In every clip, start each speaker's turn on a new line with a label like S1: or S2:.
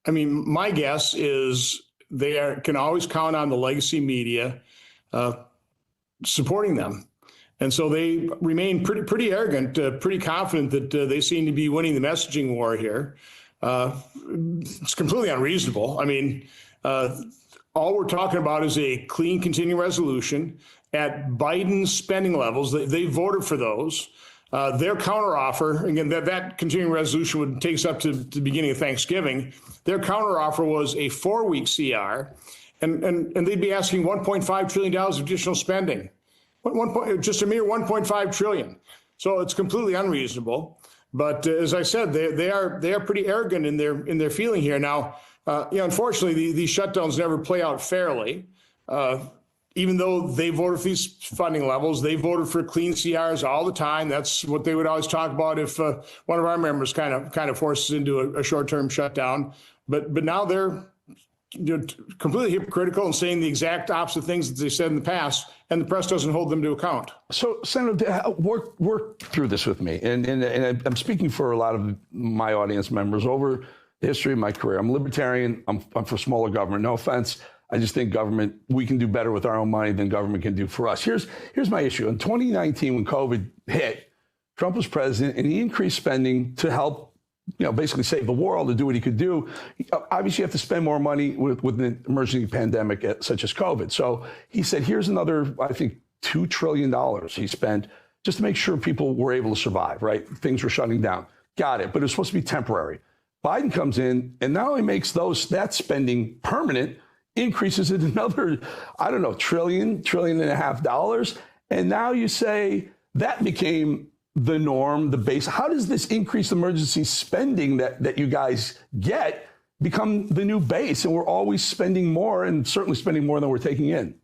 S1: I mean, my guess is can always count on the legacy media uh, supporting them. And so they remain pretty arrogant, pretty confident that they seem to be winning the messaging war here. It's completely unreasonable. I mean, all we're talking about is a clean continuing resolution at Biden's spending levels. They voted for those. Their counteroffer, again, that continuing resolution would take us up to the beginning of Thanksgiving. Their counteroffer was a 4-week CR, and they'd be asking $1.5 trillion of additional spending. Just a mere 1.5 trillion. So it's completely unreasonable. But as I said, they are pretty arrogant in their feeling here. Now, unfortunately, these shutdowns never play out fairly. Even though they voted for these funding levels, they voted for clean CRs all the time. That's what they would always talk about if one of our members kind of forces into a short-term shutdown. But now they're completely hypocritical and saying the exact opposite things that they said in the past, and the press doesn't hold them to account.
S2: So, Senator, work through this with me. And I'm speaking for a lot of my audience members. Over the history of my career, I'm a libertarian. I'm for smaller government. No offense. I just think we can do better with our own money than government can do for us. Here's my issue. In 2019, when COVID hit, Trump was president, and he increased spending to help basically save the world, to do what he could do. Obviously, you have to spend more money with an emergency pandemic such as COVID. So he said, here's another, I think, $2 trillion he spent just to make sure people were able to survive, right? Things were shutting down. Got it. But it was supposed to be temporary. Biden comes in and not only makes that spending permanent, increases it another, I don't know, $1.5 trillion. And now you say that became the norm, the base. How does this increased emergency spending that you guys get become the new base? And we're always spending more, and certainly spending more than we're taking in.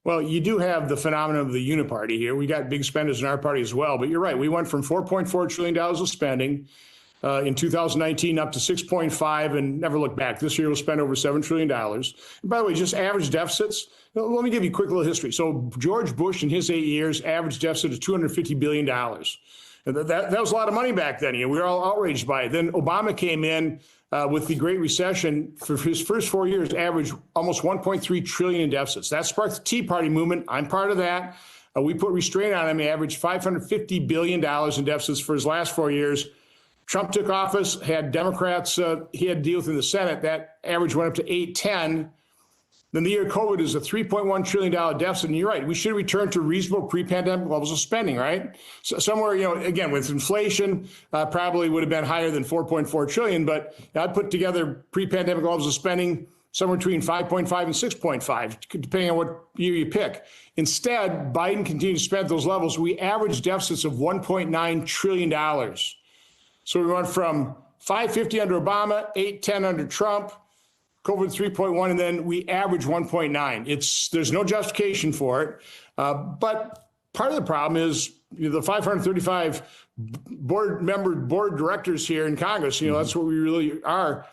S1: Well, you do have the phenomenon of the uniparty here. We got big spenders in our party as well. But you're right. We went from $4.4 trillion of spending in 2019 up to 6.5 and never looked back. This year we'll spend over $7 trillion. And by the way, just average deficits. Let me give you a quick little history. So George Bush in his 8 years, average deficit is $250 billion. And that was a lot of money back then. We were all outraged by it. Then Obama came in with the Great Recession. For his first 4 years, averaged almost $1.3 trillion in deficits. That sparked the Tea Party movement. I'm part of that. We put restraint on him. He averaged $550 billion in deficits for his last 4 years. Trump took office, had Democrats he had to deal with in the Senate. That average went up to 810. Then the year of COVID is a $3.1 trillion deficit. And you're right, we should return to reasonable pre-pandemic levels of spending, right? So somewhere, again, with inflation, probably would have been higher than 4.4 trillion. But I'd put together pre-pandemic levels of spending somewhere between 5.5 and 6.5, depending on what year you pick. Instead, Biden continued to spend those levels. We averaged deficits of $1.9 trillion. So we went from 550 under Obama, 810 under Trump, COVID 3.1, and then we averaged 1.9. There's no justification for it. But part of the problem is the 535 board directors here in Congress. That's what we really are.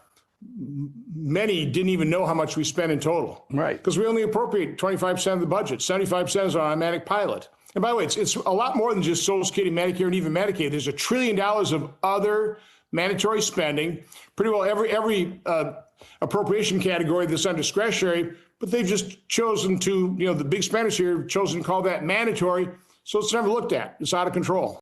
S1: Many didn't even know how much we spent in total.
S2: Right.
S1: Because we only appropriate 25% of the budget. 75% is on automatic pilot. And by the way, it's a lot more than just Social Security, Medicare, and even Medicaid. There's $1 trillion of other mandatory spending. Pretty well every appropriation category that's undiscretionary, but they've just chosen to, the big spenders here have chosen to call that mandatory. So it's never looked at. It's out of control.